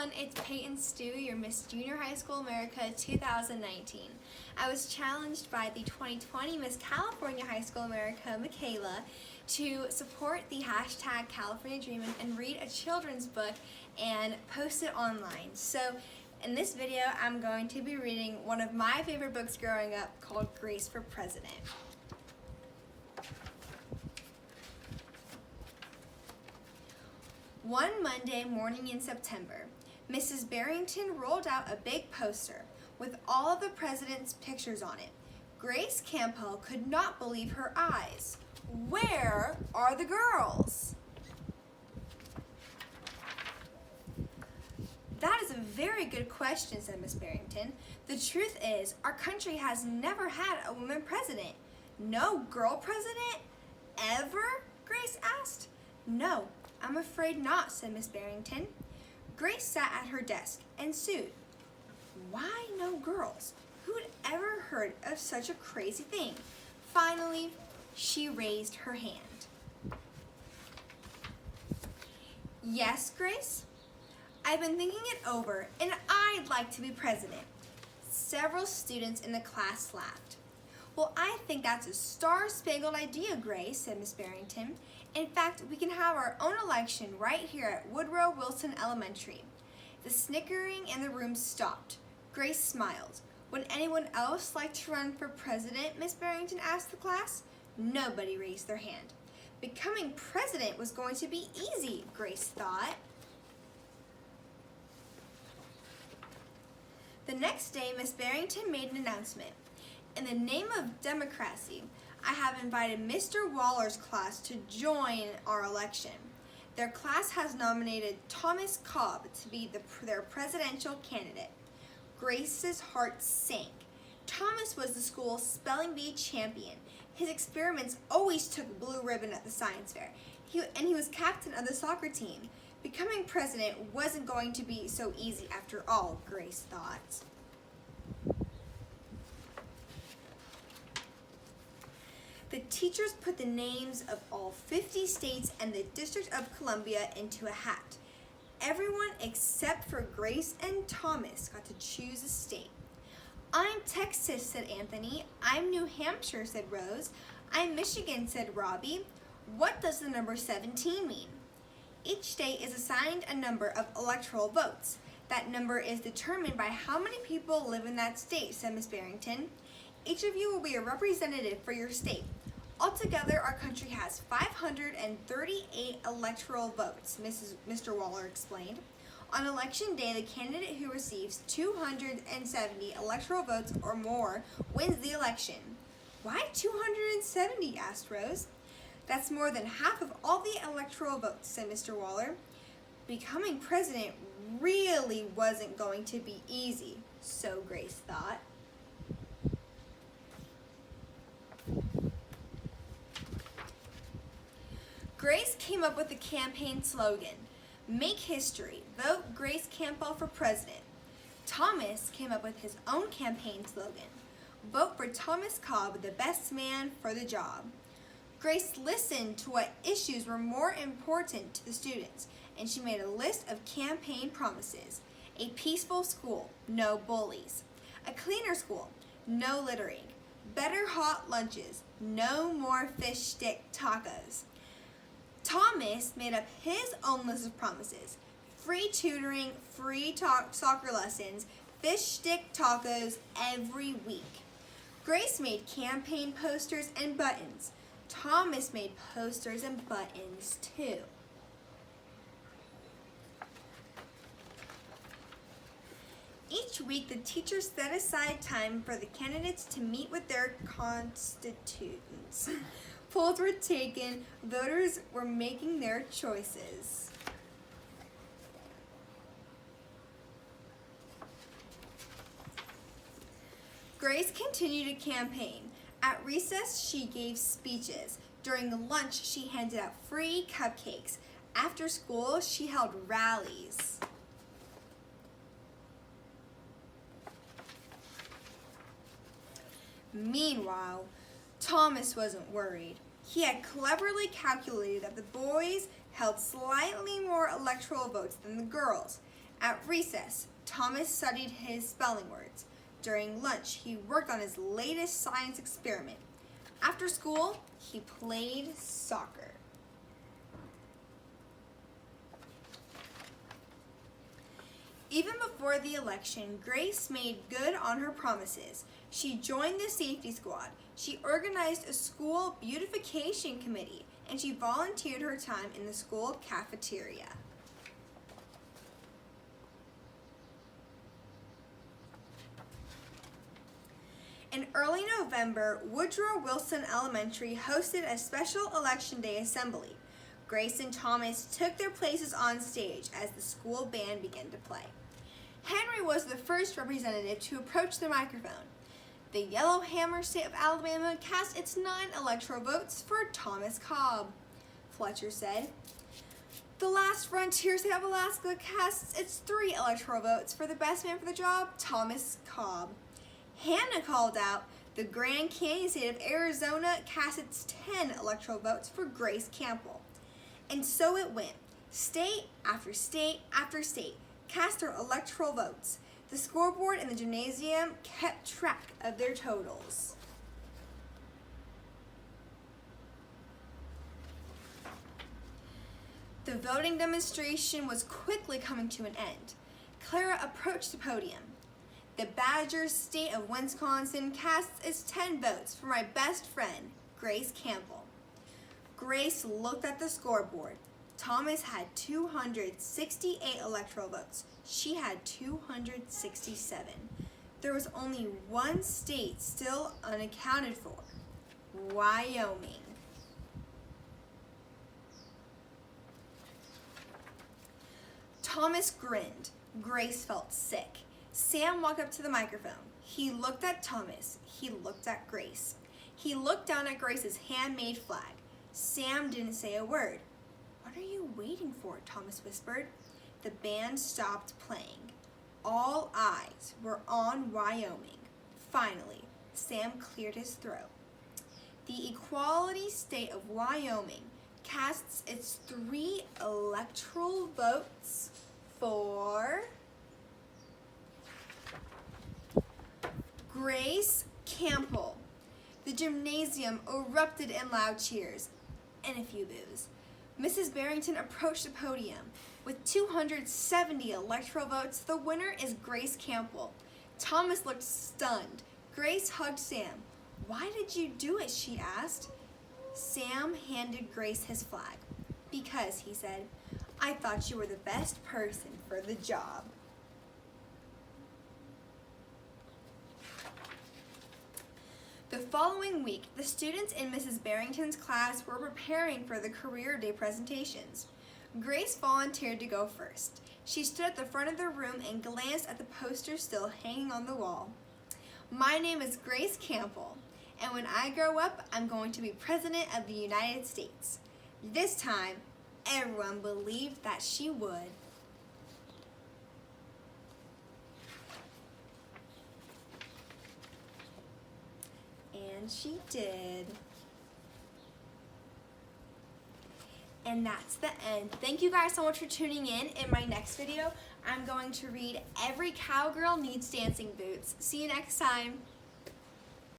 everyone, it's Peyton Stu, your Miss Junior High School America 2019. I was challenged by the 2020 Miss California High School America, Michaela, to support the hashtag California Dreamin' and read a children's book and post it online. So in this video, I'm going to be reading one of my favorite books growing up called Grace for President. One Monday morning in September, Mrs. Barrington rolled out a big poster with all of the president's pictures on it. Grace Campbell could not believe her eyes. Where are the girls? That is a very good question, said Miss Barrington. The truth is, our country has never had a woman president. No girl president? Ever? Grace asked. No, I'm afraid not, said Miss Barrington. Grace sat at her desk and sued. Why no girls? Who'd ever heard of such a crazy thing? Finally, she raised her hand. Yes, Grace? I've been thinking it over, and I'd like to be president. Several students in the class laughed. Well, I think that's a star-spangled idea, Grace, said Miss Barrington. In fact, we can have our own election right here at Woodrow Wilson Elementary. The snickering in the room stopped. Grace smiled. Would anyone else like to run for president, Miss Barrington asked the class. Nobody raised their hand. Becoming president was going to be easy, Grace thought. The next day, Miss Barrington made an announcement. In the name of democracy, I have invited Mr. Waller's class to join our election. Their class has nominated Thomas Cobb to be their presidential candidate. Grace's heart sank. Thomas was the school's spelling bee champion. His experiments always took blue ribbon at the science fair, and he was captain of the soccer team. Becoming president wasn't going to be so easy after all, Grace thought. The teachers put the names of all 50 states and the District of Columbia into a hat. Everyone except for Grace and Thomas got to choose a state. I'm Texas, said Anthony. I'm New Hampshire, said Rose. I'm Michigan, said Robbie. What does the number 17 mean? Each state is assigned a number of electoral votes. That number is determined by how many people live in that state, said Miss Barrington. Each of you will be a representative for your state. Altogether, our country has 538 electoral votes, Mr. Waller explained. On election day, the candidate who receives 270 electoral votes or more wins the election. Why 270? asked Rose. That's more than half of all the electoral votes, said Mr. Waller. Becoming president really wasn't going to be easy, so Grace thought. Grace came up with the campaign slogan, Make History, Vote Grace Campbell for President. Thomas came up with his own campaign slogan, Vote for Thomas Cobb, the best man for the job. Grace listened to what issues were more important to the students, and she made a list of campaign promises. A peaceful school, no bullies. A cleaner school, no littering. Better hot lunches, no more fish stick tacos. Thomas made up his own list of promises. Free tutoring, free soccer lessons, fish stick tacos every week. Grace made campaign posters and buttons. Thomas made posters and buttons too. Each week, the teachers set aside time for the candidates to meet with their constituents. Polls were taken, voters were making their choices. Grace continued to campaign. At recess, she gave speeches. During lunch, she handed out free cupcakes. After school, she held rallies. Meanwhile, Thomas wasn't worried. He had cleverly calculated that the boys held slightly more electoral votes than the girls. At recess, Thomas studied his spelling words. During lunch, he worked on his latest science experiment. After school, he played soccer. Even before the election, Grace made good on her promises. She joined the safety squad. She organized a school beautification committee, and she volunteered her time in the school cafeteria. In early November, Woodrow Wilson Elementary hosted a special Election Day assembly. Grace and Thomas took their places on stage as the school band began to play. Henry was the first representative to approach the microphone. The Yellowhammer State of Alabama cast its 9 electoral votes for Thomas Cobb. Fletcher said, "The last frontier state of Alaska casts its 3 electoral votes for the best man for the job, Thomas Cobb." Hannah called out, "The Grand Canyon state of Arizona cast its 10 electoral votes for Grace Campbell." And so it went. State after state after state cast their electoral votes. The scoreboard in the gymnasium kept track of their totals. The voting demonstration was quickly coming to an end. Clara approached the podium. "The Badger State of Wisconsin casts its 10 votes for my best friend, Grace Campbell." Grace looked at the scoreboard. Thomas had 268 electoral votes. She had 267. There was only one state still unaccounted for: Wyoming. Thomas grinned. Grace felt sick. Sam walked up to the microphone. He looked at Thomas. He looked at Grace. He looked down at Grace's handmade flag. Sam didn't say a word. "What are you waiting for?" Thomas whispered. The band stopped playing. All eyes were on Wyoming. Finally, Sam cleared his throat. "The equality state of Wyoming casts its 3 electoral votes for Grace Campbell." The gymnasium erupted in loud cheers and a few boos. Mrs. Barrington approached the podium. "With 270 electoral votes, the winner is Grace Campbell." Thomas looked stunned. Grace hugged Sam. "Why did you do it?" she asked. Sam handed Grace his flag. "Because," he said, "I thought you were the best person for the job." The following week, the students in Mrs. Barrington's class were preparing for the career day presentations. Grace volunteered to go first. She stood at the front of the room and glanced at the poster still hanging on the wall. "My name is Grace Campbell, and when I grow up, I'm going to be President of the United States." This time, everyone believed that she would. And she did. And that's the end. Thank you guys so much for tuning in. In my next video, I'm going to read Every Cowgirl Needs Dancing Boots. See you next time.